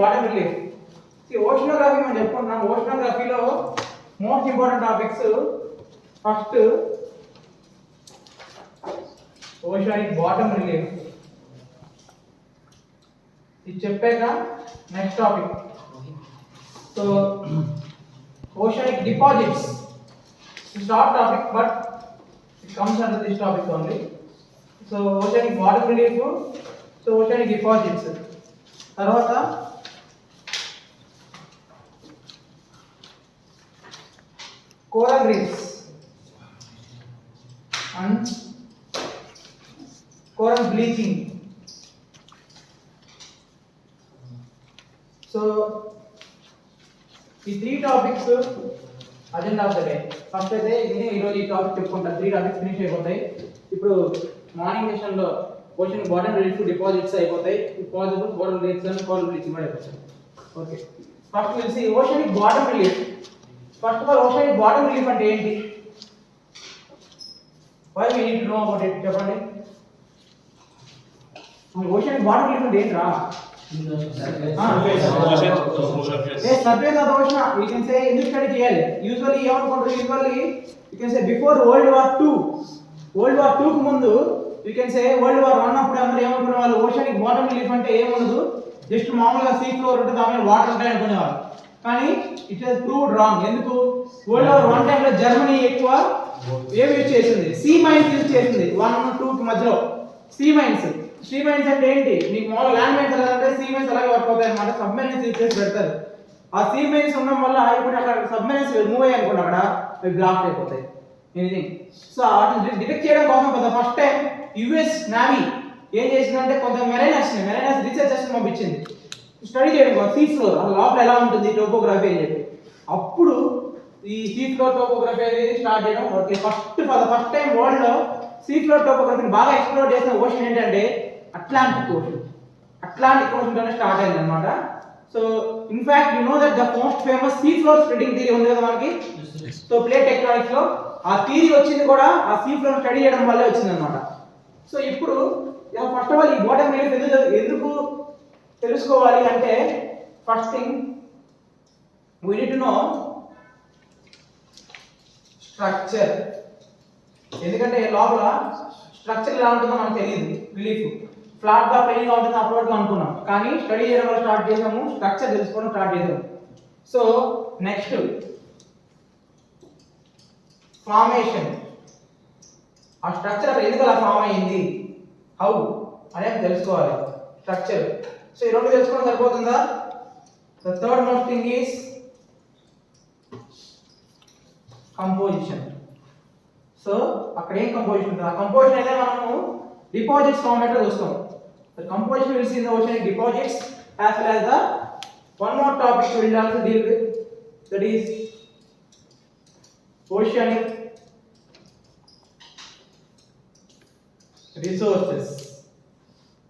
Water relief. Oceanography మనం చెప్పుకుంటున్నాం. ఓషనోగ్రఫీలో most important topics first oceanic bottom relief. ఇది చెప్పాక next topic so oceanic deposits. It's not topic but it comes under this topic only. So oceanic water relief, so oceanic deposits. Tarvata coral reefs and coral bleaching. So ఈ 3 topics agenda of the day. First అయితే నేను ఈరోజు ఈ topic చెప్పుకుంటాను. 3 topics finish అయిపోతాయి. ఇప్పుడు morning సెషన్లో ocean bottom relief deposits అయిపోతాయి. Possible coral reefs and coral bleaching కూడా అయిపోతాయి. Okay, first will see oceanic bottom relief. First of all oceanic bottom relief అంటే ఏంటి? Why we need to know about it చెప్పండి. Oceanic bottom relief అంటే ఏంట్రా? Surface of the ocean. We can say ఎందుకు study చేయాలి? Usually ఏమనుకుంటారు? Usually you can say before world war 2 కు ముందు you can say world war 1 అప్పుడు అందరూ ఏమనుకునే వాళ్ళు ఓషనిక్ బాటమ్ రిలీఫ్ అంటే ఏముండదు, జస్ట్ మామూలుగా సీ ఫ్లోర్ ఉంటుంది, దాని మీద వాటర్ ఉంటాయి అనుకునేవాళ్ళు. కానీ ఇట్ హస్ ప్రూవ్డ్ రాంగ్. ఎందుకు? వరల్డ్ వార్ 1 టైంలో జర్మనీ ఎక్కువ ఏం యూజ్ చేసింది? సీ మైన్స్ యూజ్ చేసింది. 1, 2 కి మధ్యలో సీ మైన్స్ అంటే ఏంటి? నీకు మామూలు ల్యాండ్ మైన్స్ ఎలా అంటే సీ మైన్స్ అలాగే వర్క్ అవుతాయి అన్నమాట. సబ్మెరైన్స్ యూజ్ చేసి పెడతారు. ఆ సీ మైన్స్ ఉండడం వల్ల ఇప్పుడు అక్కడ సబ్మెరైన్స్ మూవ్ అయ్యాయి అనుకోండి, అక్కడ అవి బ్లాక్ అయిపోతాయి. ఎనీథింగ్. సో వాటిని డిటెక్ట్ చేయడం కోసం కదా ఫస్ట్ టైం యుఎస్ నేవీ ఏం చేసిందంటే కొంత మెరైనర్స్ రీసెర్చర్స్ పంపించింది స్టడీ చేయడం కోసం సీ ఫ్లోర్ లోపల ఎలా ఉంటుంది టోపోగ్రఫీ అని చెప్పి. అప్పుడు ఈ సీ ఫ్లోర్ టోపోగ్రఫీ అనేది స్టార్ట్ చేయడం. ఓకే, ఫస్ట్ టైం వరల్డ్ లో సీ ఫ్లోర్ టోపోగ్రఫీని బాగా ఎక్స్ప్లోర్ చేసిన ఓషన్ ఏంటంటే అట్లాంటిక్ ఓషన్ తోనే స్టార్ట్ అయింది అనమాట. So in fact you know that the most famous sea floor spreading theory ఉంది కదా మనకి. సో ప్లేట్ టెక్టానిక్స్ లో ఆ థియరీ వచ్చింది కూడా ఆ సీ ఫ్లోర్ స్టడీ చేయడం వల్లే వచ్చింది అనమాట. సో ఇప్పుడు ఫస్ట్ ఆఫ్ ఆల్ ఈ బాటమ్ రిలీఫ్ ఎందుకు తెలుసుకోవాలి అంటే first thing we need to no structure. ఎందుకంటే లోపల స్ట్రక్చర్ ఎలా ఉంటుందో మనకు తెలియదు. రిలీఫ్ ఫ్లాట్ గా ప్లెయిన్ గా ఉంటుంది అప్లోడ్ గా అనుకున్నాం, కానీ స్టడీ చేయడం వల్ల స్టార్ట్ చేసాము, స్ట్రక్చర్ తెలుసుకోవడం స్టార్ట్ చేసాము. So next formation. ఆ స్ట్రక్చర్ అక్కడ ఎందుకు అలా ఫామ్ అయ్యింది, హౌ అనేది తెలుసుకోవాలి స్ట్రక్చర్. సో ఈ రెండు తెలుసుకోవడం సరిపోతుందా? The third most thing is composition. So అక్కడ ఏం కంపోజిషన్ ఉంటుంది? ఆ కంపోజిషన్ అయితే మనము డిపాజిట్స్ ఫార్మాట్ లో చూస్తాం. The composition will see in the oceanic deposits as well as the one more topic we will also deal with, that is oceanic resources.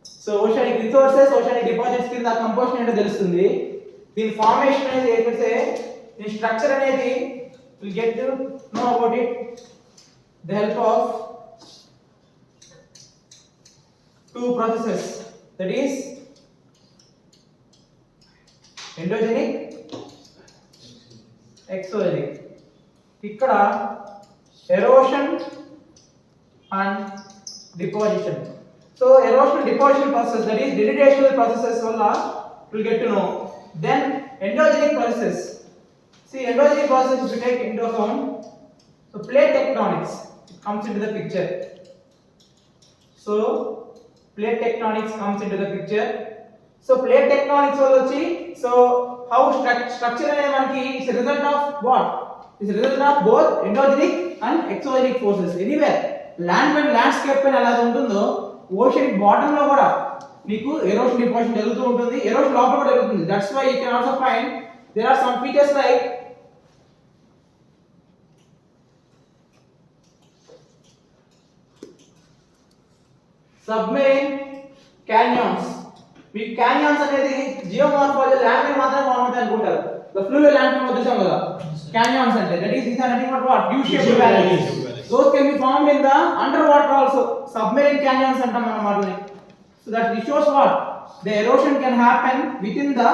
So oceanic resources, oceanic deposits కింద composition ఏంటో తెలుస్తుంది. దీని formation అనేది ఏంటంటే దీని structure అనేది we get to know about it the help of two processes, that is endogenic, exogenic. ఇక్కడ erosion and deposition. So erosion deposition process, that is degradational processes వల్ల we'll get to know. Then endogenic process. See endogenic process if you take into account, so plate tectonics comes into the picture. So plate tectonics comes into the picture. So plate tectonics వల్ల వచ్చి so how structure అనేది మనకి is a result of what? Is a result of both endogenic and exogenic forces. Anywhere land when landscape పైన ఎలా ఉంటుందో ocean bottom లో కూడా మీకు ఎరోషన్ డిపాజిషన్ జరుగుతూ ఉంటుంది, ఎరోషన్ లోపల కూడా జరుగుతుంది. That's why you can also find there are some features like submarine canyons. మీ క్యానియన్స్ అనేది జియోమార్ఫాలజీ ల్యాండ్ మీద మాత్రమే ఫామ్ అవుతాయి అనుకుంటారు. ద ఫ్లూయిడ్ ల్యాండ్ మీద చూసాం కదా క్యానియన్స్ అంటే, that is nothing but what you shaped valleys. Those can be formed in the under water also. Submarine canyons అంటాం మనం వాటిని. So that it shows what the erosion can happen with in the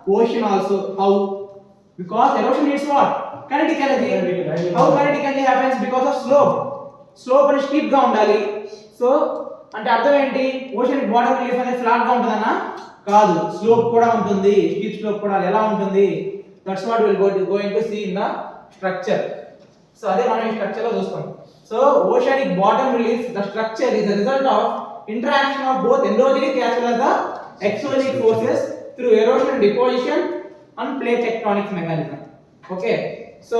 ocean also. How? Because erosion needs what? Kinetic energy. How kinetic energy happens? Because of slope. Slope అనేది steep గా ఉండాలి. So అంటే అర్థం ఏంటి? Ocean bottom relief అనేది flat గా ఉంటుందన్నా? కాదు, స్లోప్ కూడా ఉంటుంది. స్టీప్ స్లోప్ కూడా ఎలా ఉంటుంది? That's what will going to see in the structure. So అదే మనం ఈ స్ట్రక్చర్ లో చూస్తాం. So oceanic bottom relief, the structure is the result of interaction of both endogenic as well as the exogenic forces through erosion, deposition and plate tectonics mechanism. Okay, so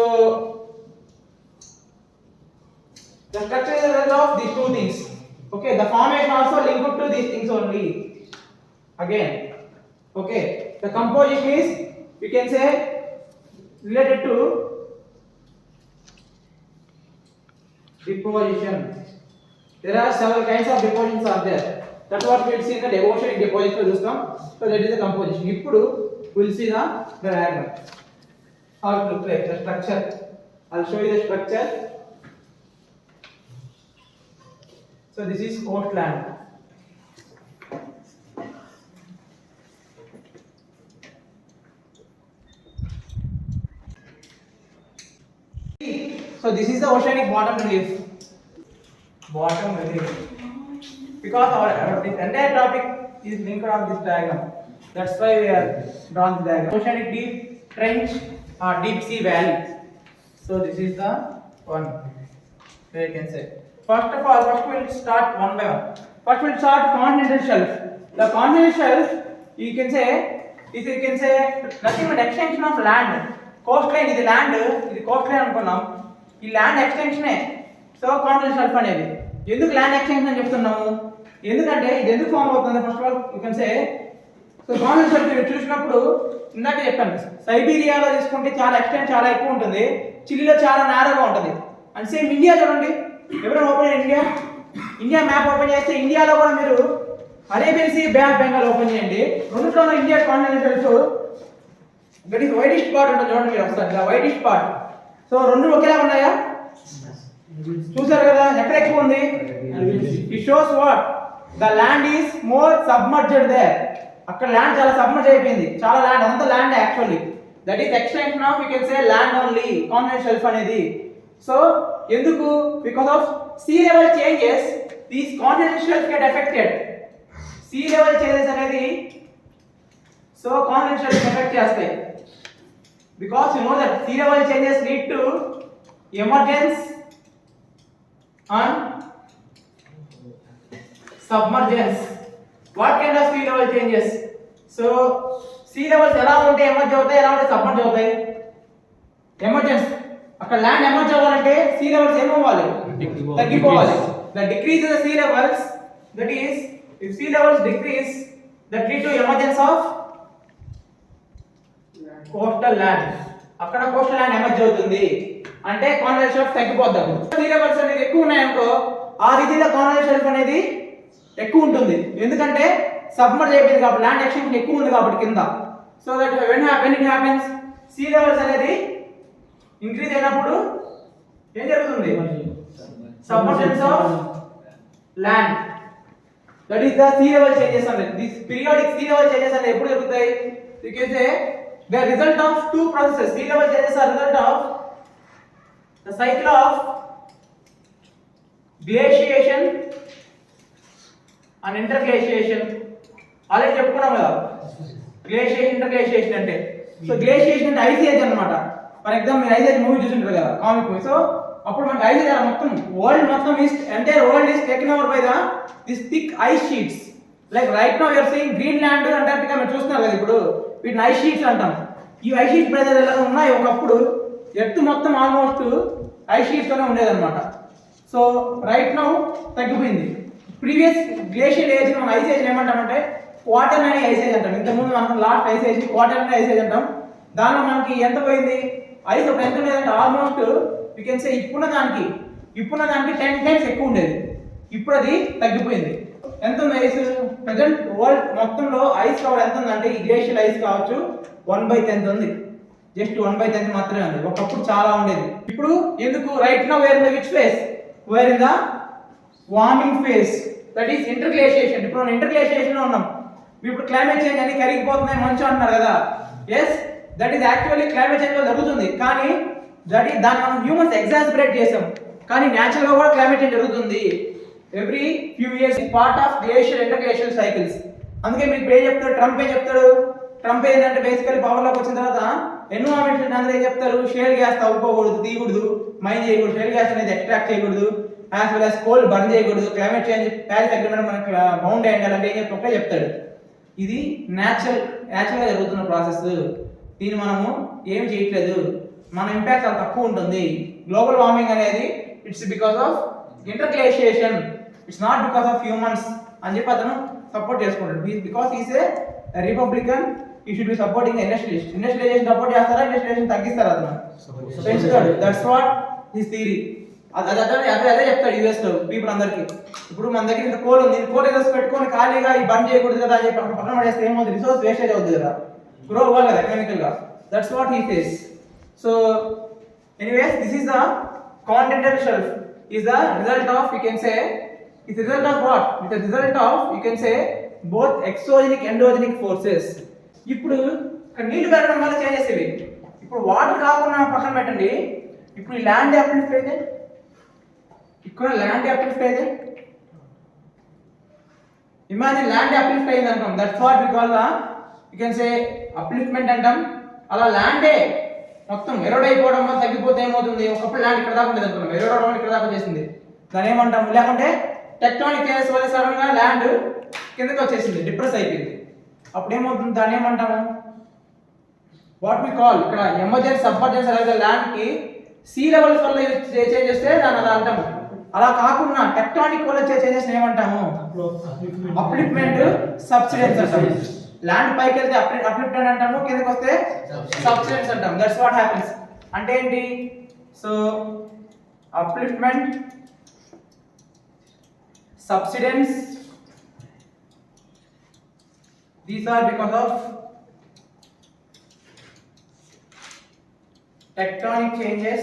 the structure is a result of these two things. Okay, the formation also linked to these things only. Again, okay, the composition is, you can say, related to deposition. There are several kinds of depositions are there. That's what we will see in the oceanic deposition system. So that is the composition. Ippudu we will see the diagram. How to look like the structure. I'll show you the structure. So this is coastland. So this is the oceanic bottom relief. Bottom relief. Because our this entire topic is linked on this diagram. That's why we are drawn this diagram. Oceanic deep trench or deep sea valley. So this is the one where you can say. First of all, first we will start one by one. First we will start continental shelf. The continental shelf, you can say, is you can say nothing but extension of land. Coastline is land. This coastline అనుకున్నాం. ఈ land ఎక్స్టెన్షనే. So continental shelf అనేది ఎందుకు land extension అని చెప్తున్నాము? ఎందుకంటే ఇది ఎందుకు form అవుతుంది? First of all you can say, so continental shelf మీరు చూసినప్పుడు ఇందాక చెప్పాను, సైబీరియాలో తీసుకుంటే చాలా ఎక్స్టెంట్ చాలా ఎక్కువ ఉంటుంది, చిలీలో చాలా నేరోగా ఉంటుంది. అండ్ సేమ్ ఇండియా చూడండి, ఎవరైనా open India India map open చేస్తే ఇండియాలో కూడా మీరు Arabian sea, bay of Bengal open చేయండి, రెండులోనూ India continental shelf that is whitish part ఉంటుంది చూడండి మీరు ఒకసారి, వైటిష్ పార్ట్. సో రెండు ఒకేలా ఉన్నాయా? చూసారు కదా, ఎక్కడ ఎక్కువ ఉంది? It shows what the land is more submerged there. అక్కడ ల్యాండ్ చాలా సబ్మర్జ్ అయిపోయింది, చాలా ల్యాండ్, అంతా land actually. That is extension of you can say land only continental shelf అనేది. సో ఎందుకు? Because of sea level changes these continental shelf get affected. Sea level changes అనేది so continental shelf affect చేస్తాయి. Because you know that sea level changes lead to emergence and submergence. What kind of sea level changes? So sea levels ఎలా ఉంటే emerge అవుతాయి, ఎలా ఉంటే submerge అవుతాయి? Emergence, అక్కడ land emerge అవ్వాలంటే సీ లెవెల్స్ ఏమవ్వాలి? తగ్గిపోవాలి. The decrease in the sea levels, that is if sea levels decrease, that lead to emergence of coastal land. అక్కడ కోస్టల్ ల్యాండ్ ఎమర్జ్ అవుతుంది అంటే కాంటినెంటల్ షెల్ఫ్ తగ్గిపోద్ది. సీ లెవెల్స్ అనేది ఎక్కువ ఉన్నాయనుకో ఆ రీతిలో కాంటినెంటల్ షెల్ఫ్ అనేది ఎక్కువ ఉంటుంది, ఎందుకంటే సబ్మర్జ్ అయిపోయింది కాబట్టి, ల్యాండ్ ఎక్స్టెన్షన్ ఎక్కువ ఉంది కాబట్టి కింద. So that when it happens, sea levels అనేది ఇంక్రీజ్ అయినప్పుడు ఏం జరుగుతుంది? Submergence of land. That is the sea level changes అనేది. This periodic sea level changes అనేది ఎప్పుడు జరుగుతాయి? You can say the result of two processes. Sea level changes are result of the cycle of glaciation and interglaciation. Already చెప్పుకున్నాం కదా glaciation, interglaciation అంటే. So glaciation అంటే ice age అన్నమాట. For example మీరు ice age movie చూసుంటారు కదా, comic movie. So అప్పుడు మనకి ఐస్ ఏజ్ మొత్తం వరల్డ్ మొత్తం is entire world is taken over by the this thick ice sheets. Like right now you are seeing Greenland, Antarctica మీరు చూస్తున్నారు కదా ఇప్పుడు, వీటిని ఐస్ షీట్స్ అంటాం. ఈ ఐస్ షీట్ ప్రెజర్ ఎలా ఉన్నాయి? ఒకప్పుడు ఎర్త్ మొత్తం ఆల్మోస్ట్ ఐస్ షీట్స్ తోనే ఉండేదన్నమాట. సో రైట్ నౌ తగ్గిపోయింది. ప్రీవియస్ గ్లేషియల్ ఏజ్ మనం ఐస్ ఏజ్ ఏమంటామంటే క్వాటర్నరీ ఐస్ ఏజ్ అంటాం. ఇంతకుముందు మనం last ice age quaternary ice age అంటాం. దానిలో మనకి ఎంత పోయింది ఐస్? ఒక ఎంత ఉండేదంటే ఆల్మోస్ట్ యూ కెన్ సే ఇప్పుడున్న దానికి 10 టైమ్స్ ఎక్కువ ఉండేది. ఇప్పుడు అది తగ్గిపోయింది. ఎంత ఉంది ఐస్? ప్రెజెంట్ వరల్డ్ మొత్తంలో ఐస్ కవర్ ఎంత ఉందంటే ఈ గ్లేషియల్ ఐస్ కావచ్చు 1/10 ఉంది. జస్ట్ 1/10 మాత్రమే ఉంది. ఒకప్పుడు చాలా ఉండేది. ఇప్పుడు ఎందుకు? Right now where in the which phase? Where in the warming phase, that is interglaciation. ఇప్పుడు మనం ఇంటర్గ్లేషియేషన్ లో ఉన్నాం. ఇప్పుడు క్లైమేట్ చేంజ్ అని కరిగిపోతున్నాయి మంచు అంటున్నారు కదా, yes that is actually climate change జరుగుతుంది, కానీ దాన్ని మనం హ్యూమన్స్ ఎగ్జాస్పరేట్ చేసాం. కానీ న్యాచురల్ గా కూడా క్లైమేట్ చేంజ్ జరుగుతుంది every few years, part of glacier interglacier cycles. అందుకే మీకు ఏం చెప్తాడు ట్రంప్ ఏంటంటే బేసికలీ పవర్ లోకి వచ్చిన తర్వాత ఎన్విరాన్మెంట్ అందరూ ఏం చెప్తారు, షేల్ గ్యాస్ తవ్వుకోకూడదు, తీయకూడదు, మైన్ చేయకూడదు, షేల్ గ్యాస్ అనేది ఎక్స్ట్రాక్ట్ చేయకూడదు, as well as coal burn చేయకూడదు, క్లైమేట్ చేంజ్ ప్యారిస్ అగ్రిమెంట్ మనకు బౌండ్ అయ్యాలంటే ఏం ఒకటే చెప్తాడు. ఇది న్యాచురల్గా జరుగుతున్న ప్రాసెస్, దీన్ని మనము ఏం చేయట్లేదు, మన ఇంపాక్ట్ చాలా తక్కువ ఉంటుంది. గ్లోబల్ వార్మింగ్ అనేది it's because of interglaciation, it's not because of humans అని చెప్పి అతను సపోర్ట్ చేసుకుంటాడు. Because is a republican, you should be supporting industrialist. Industrialization support చేస్తారా, ఇండస్ట్రియలైజేషన్ తగ్గిస్తారా అతను పెంచుతాడు. That's what his theory. అదే చెప్తాడు యూఎస్ లో పీపుల్ అందరికి. ఇప్పుడు మన దగ్గర ఇంత కోల్ ఉంది, కోల్ రిజర్వ్స్ పెట్టుకొని ఖాళీగా ఈ బంద్ చేయకూడదు కదా అని చెప్పి అక్కడ పక్కన పడేస్తే ఏమవుతుంది, రిసోర్స్ వేస్టేజ్ అవుతుంది కదా, గ్రో అవ్వాలి కదా ఎకనామికల్ గా. That's what he face. So anyways this is the continental shelf is the result of, you can say, it's the result of what? It's the result of, you can say, both exogenic endogenic forces. ఇప్పుడు ఇక్కడ నీళ్లు పెరగడం వల్ల changes ఇవి. ఇప్పుడు water కాకుండా పక్కన పెట్టండి, ఇప్పుడు ఈ ల్యాండ్ అప్లిఫ్ట్ అయితే, ఇక్కడ ల్యాండ్ అప్లిఫ్ట్ అయితే, ఇమాజిన్ ల్యాండ్ అప్లిఫ్ట్ అయింది అంటాం, that's what we call the, you can say upliftment అంటాం. అలా ల్యాండే మొత్తం ఎరోడ్ అయిపోవడం వల్ల తగ్గిపోతే ఏమవుతుంది, ఒకప్పుడు ల్యాండ్ ఇక్కడ దాకా ఉండేది అనుకున్నాం, ఎరోడ్ అవడం ఇక్కడ దాకా వచ్చేసింది, దాని ఏమంటాము, లేకుంటే టెక్టానిక్ చేంజెస్ వల్ల సడన్ గా ల్యాండ్ కిందకి వచ్చేసింది, డిప్రెస్ అయిపోయింది, అప్పుడు ఏమవుతుంది, దాన్ని ఏమంటాము, వాట్ వి కాల్ ఇక్కడ ఎమర్జెన్స్ సబ్మర్జెన్స్ అనేది ల్యాండ్ కి సీ లెవెల్స్ వల్ల చేంజ్ చేస్తే దాన్ని అలా అంటాము. అలా కాకుండా టెక్టానిక్ వల్ల చేంజెస్ ఏమంటాము, అప్లిఫ్ట్మెంట్ సబ్సిడెన్స్ అంటాము. ల్యాండ్ పైకి వెళ్తే అప్లిఫ్ట్మెంట్ అంటాము, కిందకి వస్తే సబ్సిడెన్స్ అంటాం. That's what happens. అంటే ఏంటి, so upliftment, subsidence, these are because of tectonic changes,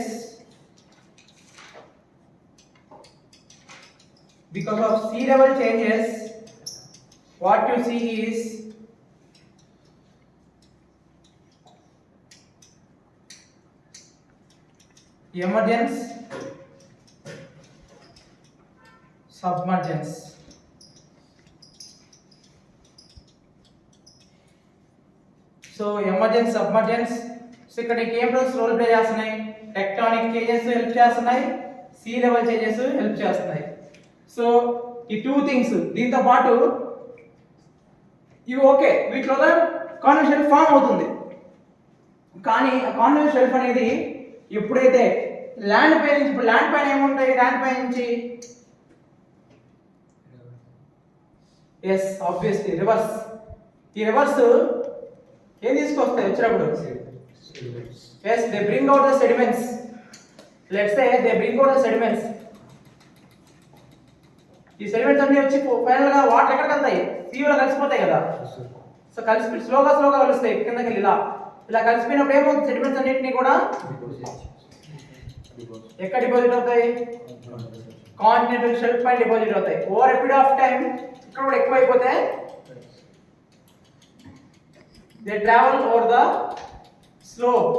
because of sea level changes what you see is emergence, submergence. So emergence, submergence, so ఇక్కడ ఏం రోల్ ప్లే చేస్తున్నాయి, tectonic changes help చేస్తున్నాయి, see level changes help చేస్తున్నాయి. So ఈ two things దీంతో పాటు ఇవి okay, వీటిలో కాన్వెక్స్ షెల్ఫ్ ఫామ్ అవుతుంది. కానీ ఆ కాన్వెక్స్ షెల్ఫ్ అనేది ఎప్పుడైతే ల్యాండ్ పై నుంచి, ఇప్పుడు ల్యాండ్ పైన ఏముంటాయి, ల్యాండ్ పై నుంచి ఎస్ ఆబ్వియస్లీ రివర్స్, ఈ రివర్స్ ఏం తీసుకొస్తాయి వచ్చినప్పుడు, yes they bring out the sediments, let's say they bring out the sediments. ఈ సెడిమెంట్స్ అన్ని వచ్చి ఫైనల్ గా వాటర్ ఎక్కడికి వెళ్తాయి, సీలో కలిసిపోతాయి కదా. సో కలిసి స్లోగా కలుస్తాయి కిందకి ఇలా ఇలా కలిసిపోయినప్పుడు ఏమవుతుంది, సెడిమెంట్స్ అన్నిటిని కూడా ఎక్కడ డిపాజిట్ అవుతాయి, కాంటినెంటల్ షెల్ఫ్ పైన డిపాజిట్ అవుతాయి. Over a period of time ఇక్కడ కూడా ఎక్కువైపోతే they travel over the slope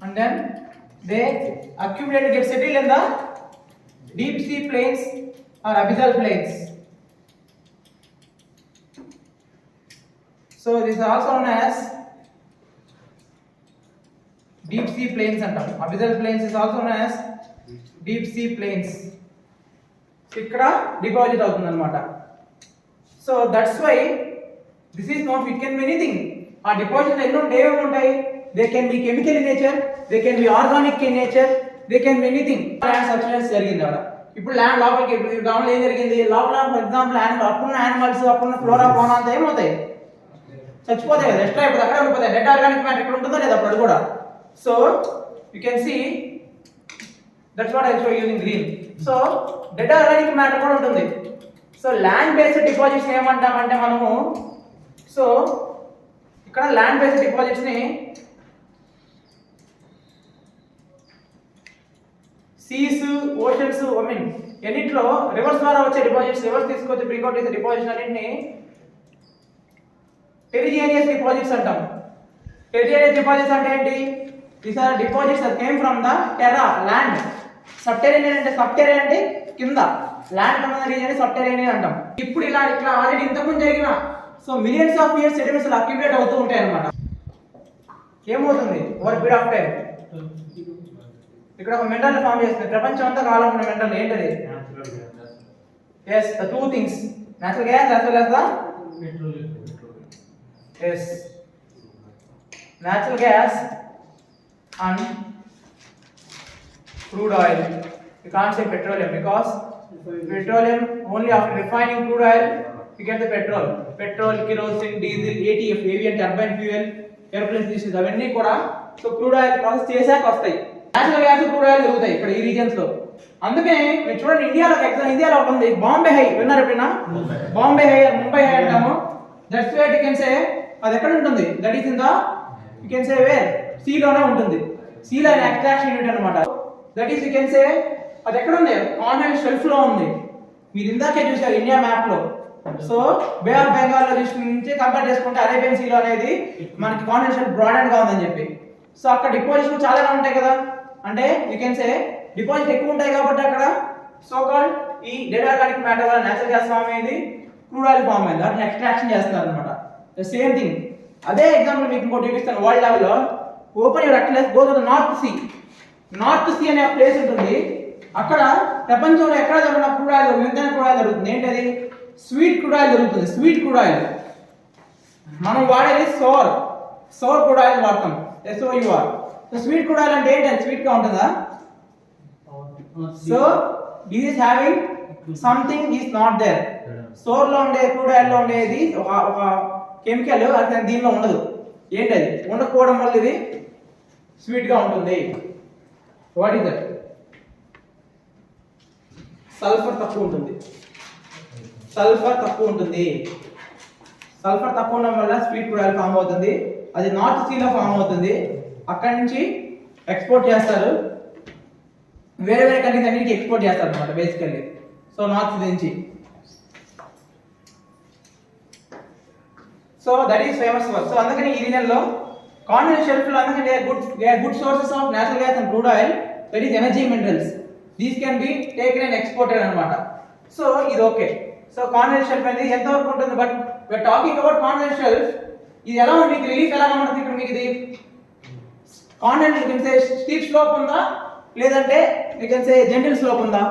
and then they accumulate, get settled in the deep sea plains or abyssal plains. So this is also known as deep sea plains antam. Abyssal plains is also known as deep sea plains. ఇక్కడ deposit అవుతుంది అన్నమాట. So that's why this is not, it can be anything. ఆ deposit ఎన్నో ఏమేమి ఉంటాయి, they can be chemical in nature, they can be organic in nature, they can be anything. Land subsidence జరిగింది అక్కడ. ఇప్పుడు ల్యాండ్ లోపలికి గ్రౌండ్ ఏం జరిగింది, లోపల ఫర్ ఎగ్జాంపుల్ అప్పుడున్న యానిమల్స్, అప్పుడున్న ఫ్లోరా ఫౌనా అంతా ఏమవుతాయి, చచ్చిపోతాయి కదా, ఎక్స్ట్రా అయిపోతాయి, అక్కడే ఉండిపోతాయి. డెడ్ ఆర్గానిక్ మ్యాటర్ ఇక్కడ ఉంటుందో లేదా అప్పుడు కూడా. So you can see that's what I show you in green. So dead organic matter కూడా ఉంటుంది. సో ల్యాండ్ బేస్డ్ డిపాజిట్స్ ఏమంటామంటే మనము, సో ఇక్కడ ల్యాండ్ బేస్డ్ డిపాజిట్స్ ని సీస్, ఓషన్స్, ఐ మీన్ ఎన్నిట్లో రివర్స్ ద్వారా వచ్చే డిపాజిట్స్, రివర్స్ తీసుకొచ్చి బ్రింగ్ అవుట్ చేసే డిపాజిట్స్ అన్నింటిని టెరిజియనియస్ డిపాజిట్స్ అంటాం. టెరిజియనియస్ డిపాజిట్స్ అంటే ఏంటి? These are deposits that came from the terra land. Subterranean అంటే కింద, ల్యాండ్ ఉన్న రీజియన్ సబ్టెరేనియన్ అంటాం. ఇప్పుడు ఇట్లా ఆల్రెడీ ఇంతకుముందు జరిగిన so millions of years sediments accumulate అవుతూ ఉంటాయి అన్నమాట. ఏమవుతుంది ఓవర్ పీరియడ్ ఆఫ్ టైం? ఇక్కడ ఒక మెంటల్ ఫామ్ చేస్తుంది. ప్రపంచం అంతా కాలం ఉన్న మెంటల్ ఏంటది? yes, the two things, natural gas as well as the yes, natural gas and crude oil. You can't say petroleum because petroleum only after refining crude oil you get the petrol, kerosene, diesel, ATF, avian turbine fuel, airplanes, this is అవన్నీ కూడా so crude oil process చేశాక వస్తాయి. Natural gas crude oil దొరుకుతాయి ఇక్కడ ఈ regions లో. అందుకే మీరు చూడండి, ఇండియాలో ఒక ఉంది బాంబే హై, విన్నారు ఎప్పుడైనా? బాంబే హై, ముంబై హై అంటాము. That's where you can say అది ఎక్కడ ఉంటుంది? That is in the you can say where sea లోనే ఉంటుంది. సీ లైన్ ఎక్స్ట్రాక్షన్ యూనిట్ అన్నమాట. That is you can say అది ఎక్కడ ఉంది? కాంటినెంట్ షెల్ఫ్ లో ఉంది. మీరు ఇందాకే చూశారు ఇండియా మ్యాప్ లో. సో బే ఆఫ్ బెంగాల్ నుంచి కంపేర్ చేసుకుంటే అరేబియన్ సీ లో అనేది మనకి కాంటినెంట్ షెల్ఫ్ బ్రాడ్ గా ఉందని చెప్పి. సో అక్కడ డిపాజిట్స్ చాలానే ఉంటాయి కదా. అంటే యు కెన్ సే డిపాజిట్ ఎక్కువ ఉంటాయి కాబట్టి అక్కడ సో కాల్డ్ ఈ డెడ్ ఆర్గానిక్ మ్యాటర్ వల్ల నేచురల్ గ్యాస్ ఫామ్ అయ్యింది, క్రూడ్ ఆయిల్ ఫామ్ అయింది. వాటిని ఎక్స్ట్రాక్షన్ చేస్తున్నారు అనమాట. Same thing. అదే ఎగ్జాంపుల్ మీకు ఇంకోటి చూపిస్తాను. వరల్డ్ లెవెల్లో open your atlas, go to the north sea. North sea అనే ప్లేస్ ఉంటుంది. అక్కడ ప్రపంచంలో ఎక్కడ జరిగిన క్రూడ్ ఆయిల్, వింతైన క్రూడ్ ఆయిల్ జరుగుతుంది. ఏంటది? స్వీట్ క్రూడ్ ఆయిల్ జరుగుతుంది. Sweet crude oil. మనం వాడేది సోర్ క్రూడ్ ఆయిల్ వాడతాం, SOUR. So sweet crude oil అంటే ఏంటి? స్వీట్ గా ఉంటుందా? So this is having something is not there. Sour లో ఉండే క్రూడ్ ఆయిల్ లో ఉండేది ఒక కెమికల్, అది దీనిలో ఉండదు. ఏంటది? ఉండకపోవడం వల్ల ఇది స్వీట్ గా ఉంటుంది. What is that? సల్ఫర్ తక్కువ ఉంటుంది. సల్ఫర్ తక్కువ ఉండడం వల్ల స్వీట్ క్రూడ్ ఆయిల్ ఫామ్ అవుతుంది. అది నార్త్ సీలో ఫామ్ అవుతుంది. అక్కడి నుంచి ఎక్స్పోర్ట్ చేస్తారు, వేరే కంట్రీస్ అన్నిటికీ ఎక్స్పోర్ట్ చేస్తారు అనమాట బేసికల్లీ. సో నార్త్ సీ నుంచి. So that is famous for. So అందుకని ఈ రీజన్ లో కాంటినెంట్ షెల్ఫ్ లో అందుకని good sources of natural gas and crude oil, that is energy minerals. These can be taken and exported అనమాట. So ఇది okay. So continent shelf అనేది ఎంతవరకు ఉంటుంది? But we're talking about continent shelf. ఇది ఎలా ఉంది? మీకు రిలీఫ్ ఎలా ఉంటుంది? ఇక్కడ మీకు ఇది continent you can say steep slope ఉందా, లేదంటే you can say gentle slope ఉందా?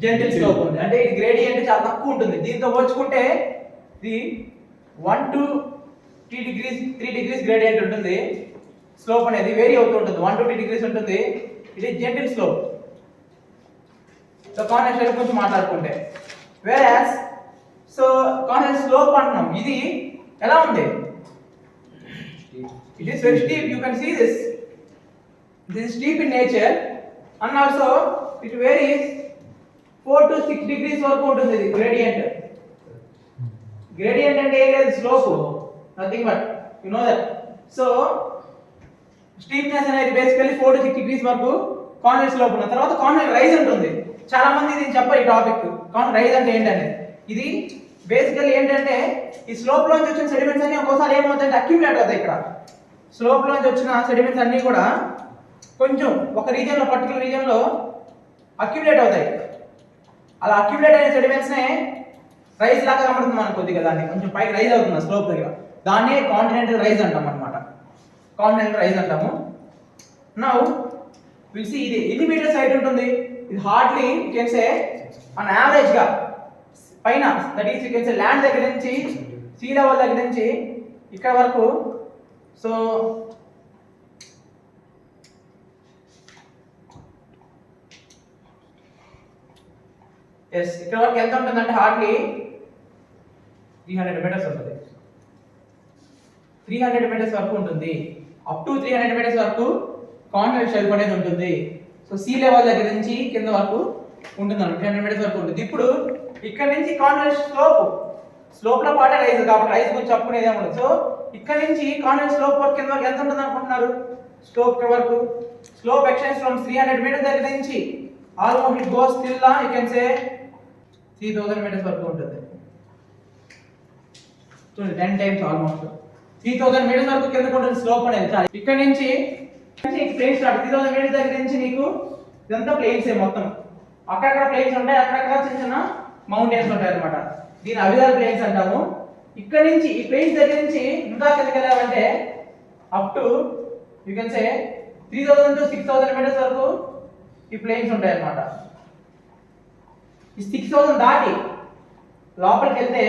జెంటిల్ స్లోప్ ఉంది. అంటే ఇది గ్రేడియంట్ చాలా తక్కువ ఉంటుంది. దీంతో పోల్చుకుంటే ఇది 1 to 3 degrees గ్రేడియంట్ ఉంటుంది. స్లోప్ అనేది వేరీ అవుతూ ఉంటుంది. 1 to 3 degrees ఉంటుంది. ఇది gentle slope. So continent shelf గురించి మాట్లాడుకుంటే, వేరస్ సో కాంటినెంట్ స్లోప్ అంటున్నాం. ఇది ఎలా ఉంది? It is very steep. You can see this. This is steep in nature, and also it varies 4 to 6 degrees వరకు ఉంటుంది ఇది gradient. Gradient అంటే ఏం లేదు, slope, nothing but you know that. So steepness అనేది basically 4 to 6 degrees వరకు continent slope ఉన్న తర్వాత కాంటినెంట్ రైజ్ ఉంటుంది. చాలా మంది దీన్ని చెప్పారు ఈ టాపిక్. కాంటినెంట్ రైజ్ అంటే ఏంటంటే ఇది బేసికల్లీ ఏంటంటే ఈ స్లోప్ లోంచి వచ్చిన సెడిమెంట్స్ అన్ని ఒక్కోసారి ఏమవుతాయంటే అక్యుములేట్ అవుతాయి. ఇక్కడ స్లోప్ లోంచి వచ్చిన సెడిమెంట్స్ అన్ని కూడా కొంచెం ఒక రీజియన్ లో, పర్టికులర్ రీజియన్ లో అక్యుములేట్ అవుతాయి. అలా అక్యుములేట్ అయిన సెడిమెంట్స్ నే రైజ్ లాగా కనబడుతుంది మనకు కొద్దిగా. దాన్ని కొంచెం పైకి రైజ్ అవుతుంది స్లోప్ దగ్గర. దాన్నే కాంటినెంటల్ రైజ్ అంటాం అన్నమాట. కాంటినెంటల్ రైజ్ అంటాము. నౌ విల్ సీ ఇది ఎన్ని మీటర్స్ హైట్ ఉంటుంది? ఇది hardly you can say on average గా పైన, that is you can say land దగ్గర నుంచి సీ లెవెల్ దగ్గర నుంచి ఇక్కడ వరకు. సో ఎస్ ఇక్కడ వరకు ఎంత ఉంటుందంటే హార్డ్లీ 300 మీటర్స్ ఉంటుంది. 300 మీటర్స్ వరకు ఉంటుంది. అప్ టు 300 మీటర్స్ వరకు కాంటినెంట్ షెల్ఫ్ అనేది ఉంటుంది. సో సీ లెవెల్ దగ్గర నుంచి కింద వరకు ఉంటుంది అన్నమాట. 300 మీటర్స్ వరకు ఉంటుంది. ఇప్పుడు ఇక్కడ నుంచి కాంటినెంట్ స్లోప్ లో పాటే రైజ్, కాబట్టి రైజ్ గురించి చెప్పుకునేది ఏముండదు. సో ఇక్కడ నుంచి కాంటినెంట్ స్లోప్ వరకు కింద వరకు ఎంత ఉంటుంది అనుకుంటున్నారు? స్లోప్ వరకు స్లోప్ ఎక్స్టెండ్స్ ఫ్రమ్ 300 మీటర్స్ దగ్గర నుంచి almost it goes till you can say 3000 meters వరకు ఉంటుంది. చూడండి 10 టైమ్స్ ఆల్మోస్ట్ 3000 మీటర్స్ వరకు కిందకు ఉంటుంది స్లోప్ అనేది. ఇక్కడ నుంచి ప్లేన్ స్టార్ట్ 3000 మీటర్స్ దగ్గర నుంచి నీకు ఇదంతా ప్లేన్సే మొత్తం. అక్కడక్కడ ప్లేన్స్ ఉంటాయి, అక్కడక్కడ చిన్న చిన్న మౌంటైన్స్ ఉంటాయి అన్నమాట. దీని అవిదాల్ ప్లేన్స్ అంటాము. ఇక్కడ నుంచి ఈ ప్లేన్స్ దగ్గర నుంచి ఇంకా కిందకి వెళ్ళాలంటే up to you can say 3000 to 6000 meters వరకు ఈ ప్లేన్స్ ఉంటాయి అన్నమాట. ఈ 6000 దాటి లోపలికి వెళ్తే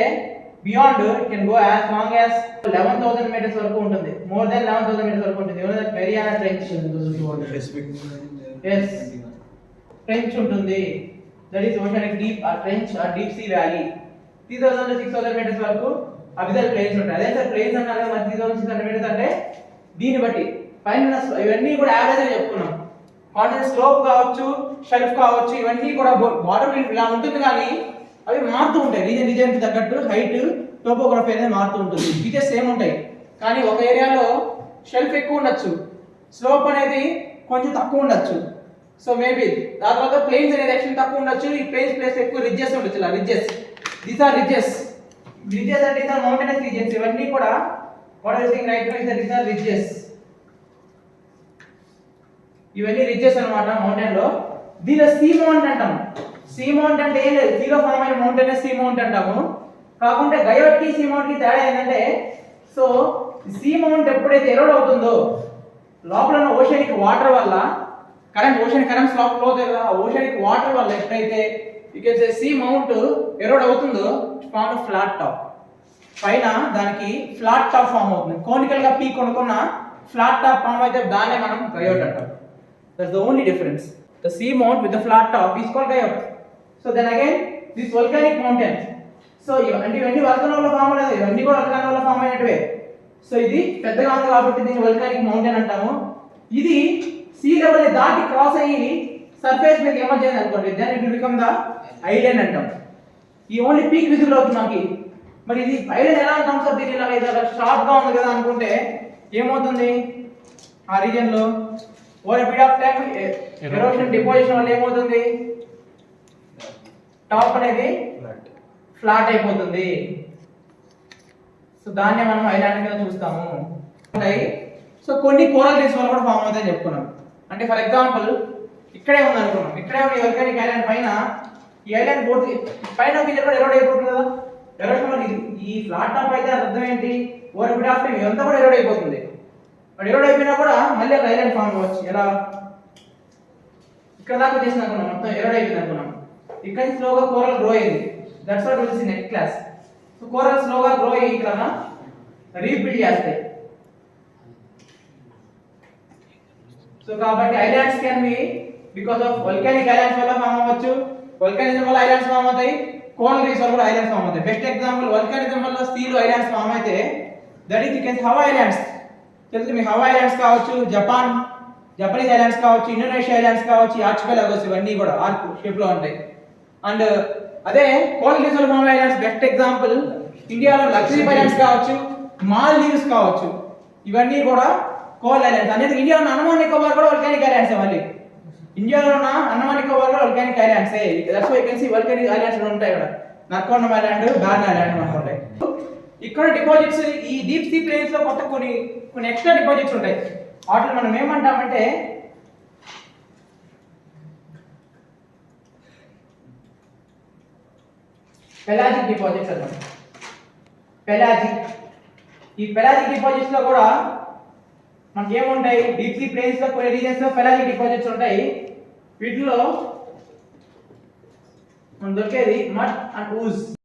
beyond it can go as long as 11000 meters వరకు ఉంటుంది. మోర్ దెన్ 11000 మీటర్స్ వరకు ఉంటుంది. ఎవరు that Mariana trench yes trench ఉంటుంది. దట్ ఈస్ ఓషనిక్ డీప్ ఆ ట్రెంచ్ ఆ deep sea valley 3000 to 6000 meters వరకు అవిదల్ ప్లేన్స్ ఉంటాయి. అదే సార్ ప్లేన్స్ అన్నారు కదా మరి 3600 మీటర్స్ అంటే దీన్ని బట్టి పైన ఇవన్నీ కూడా యావరేజ్ గా చెప్పుకున్నాం. కాంటినెంట్ స్లోప్ కావచ్చు, షెల్ఫ్ కావచ్చు, ఇవన్నీ కూడా బాటమ్ ఇలా ఉంటుంది కానీ అవి మారుతూ ఉంటాయి. రీజన్ తగ్గట్టు హైట్ టోపోగ్రఫీ అనేది మారుతూ ఉంటుంది. ఫీచర్స్ సేమ్ ఉంటాయి కానీ ఒక ఏరియాలో షెల్ఫ్ ఎక్కువ ఉండొచ్చు, స్లోప్ అనేది కొంచెం తక్కువ ఉండొచ్చు. సో మేబీ దాని తర్వాత ప్లేన్స్ అనేది యాక్చువల్లీ తక్కువ ఉండొచ్చు. ఈ ప్లేన్స్ ప్లేస్ ఎక్కువ రిడ్జెస్ ఉండొచ్చు. ఇలా దీస్ ఆర్ రిడ్జెస్ అంటే ఇస్ ఆర్ మౌంటైనస్ రీజియన్స్. ఇవన్నీ కూడా what are seeing right now is that is are ridges. ఇవన్నీ రిడ్జెస్ అన్నమాట మౌంటైన్ లో. దీనిలో సీ మౌంట్ అంటాము. సీ మౌంట్ అంటే ఏం లేదు, సీలో ఫామ్ అయిన మౌంటైన్ సీ మౌంట్ అంటాము. కాకుంటే గయోట్ కి సీ మౌంట్ కి తేడా ఏంటంటే సో సీ మౌంట్ ఎప్పుడైతే ఎరోడ్ అవుతుందో లోపల ఉన్న ఓషనిక్ వాటర్ వల్ల ఓషన్ కరెంట్స్ లోపల ఓషనిక్ వాటర్ వల్ల ఎప్పుడైతే you can say sea mount erode అవుతుందో ఫామ్ ఫ్లాట్ టాప్. పైన దానికి ఫ్లాట్ టాప్ ఫామ్ అవుతుంది. కోనికల్ గా పీక్ కొనుక్కున్న ఫ్లాట్ టాప్ ఫామ్ అయితే దాన్నే మనం గయోట్ అంటాం. That's the only difference. The sea mount with the flat top is called gyote. So then again this volcanic mountain. So అంటే ఇవన్నీ వల్కనో వల్ల ఫామ్ అయ్యేది, ఇవన్నీ కూడా వల్కనో వల్ల ఫామ్ అయినటివే. సో ఇది పెద్దగా ఉంది కాబట్టి దీన్ని వల్కానిక్ మౌంటైన్ అంటాము. ఇది సీ లెవెల్ ని దాటి క్రాస్ అయ్యి సర్ఫేస్ మీద ఎమర్జ్ అయింది అనుకోండి, then it will become the island అంటాం. ఈ ఓన్లీ పీక్ విజిబుల్ అవుతుంది మనకి. మరి ఇది ఐలాండ్ ఎలా అంటాం సార్? దీని ఇలా షార్ప్ గా ఉంది కదా అనుకుంటే ఏమవుతుంది ఆ రీజియన్ లో over a period of time erosion deposition వల్ల ఏమవుతుంది టాప్ అనేది ఫ్లాట్ అయిపోతుంది. సో దాన్ని మనం ఐలాండ్ గా చూస్తాము. సో కొన్ని కోరల్ రీఫ్స్ వల్ల కూడా ఫామ్ అవుతాయని చెప్పుకున్నాం. అంటే ఫర్ ఎగ్జాంపుల్ ఇక్కడే ఉంది అనుకున్నాం, ఇక్కడే ఉన్న వల్కానిక్ ఐలాండ్ పైన ఈ ఐలాండ్ పోతే పైన ఫీచర్ కూడా ఎరోడ్ అయిపోతుంది కదా. ఎరోషన్ వల్ల ఈ ఫ్లాట్ టాప్ అయితే అర్థం ఏంటి, ఓవర్ పీరియడ్ ఆఫ్ టైం ఇదంతా కూడా ఎరోడ్ అయిపోతుంది. బట్ ఎరోడ్ అయిపోయినా కూడా మళ్ళీ ఒక ఐలాండ్ ఫామ్ అవ్వచ్చు. ఎలా ఇక్కడ దాకా వచ్చేసింది అనుకున్నాం, మొత్తం ఎరోడ్ అయిపోయింది అనుకున్నాం. ఇక్కడ స్లోగా కోరల్ గ్రో అయింది. That's what will see next class. So coral స్లోగా గ్రో అయ్యి ఇక్కడ రీబిల్డ్ చేస్తాయి. సో కాబట్టి islands can be because of volcanic islands వల్ల ఫామ్ అవ్వచ్చు, వల్కానిజం వల్ల ఐలాండ్స్ ఫామ్ అవుతాయి, కోరల్ రీఫ్స్ వల్ల కూడా ఐలాండ్స్ ఫామ్ అవుతాయి. బెస్ట్ ఎగ్జాంపుల్ వల్కానిజం వల్ల సీలో ఐలాండ్స్ ఫామ్ అయితే that is you can Hawaii islands. తెలుసు మీ హవా ఐలాండ్స్ కావచ్చు, జపనీస్ ఐలాండ్స్ కావచ్చు, ఇండోనేషియా ఐలాండ్స్ కావచ్చు, ఆర్చిపెలాగోస్ ఇవన్నీ కూడా ఆర్క్ షేప్ లో ఉంటాయి. అండ్ అదే coral reefs form islands best example ఇండియాలో లక్షద్వీప్ ఐలాండ్స్ కావచ్చు, మాల్దీవ్స్ కావచ్చు, ఇవన్నీ కూడా కోరల్ ఐలాండ్స్. అనేది ఇండియాలో అండమాన్ నికోబార్ కూడా వల్కానిక్ ఐలాండ్స్. మళ్ళీ ఇండియాలో ఉన్న అండమాన్ నికోబార్ కూడా volcanic islands. That's why you can see volcanic islands ఉంటాయి ఇక్కడ. నర్కోండం ఐలాండ్, బార్న్ ఐలాండ్ మనకు ఉంటాయి. ఇక్కడ డిపాజిట్స్ ఈ డీప్ సీ ప్లేన్స్ లో కొత్త కొన్ని ఎక్స్ట్రా డిపాజిట్స్ ఉంటాయి. వాటిని మనం ఏమంటామంటే పెలాజిక్ డిపాజిట్స్ అన్నమాట. ఈ పెలాజిక్ డిపాజిట్స్ లో కూడా మనకి ఏముంటాయి, డీప్ సీ ప్లేన్స్ లో కొన్ని రీజన్స్ లో పెలాజిక్ డిపాజిట్స్ ఉంటాయి. వీటిలో మనకు దొరికేది మడ్ అండ్ ఊజ్.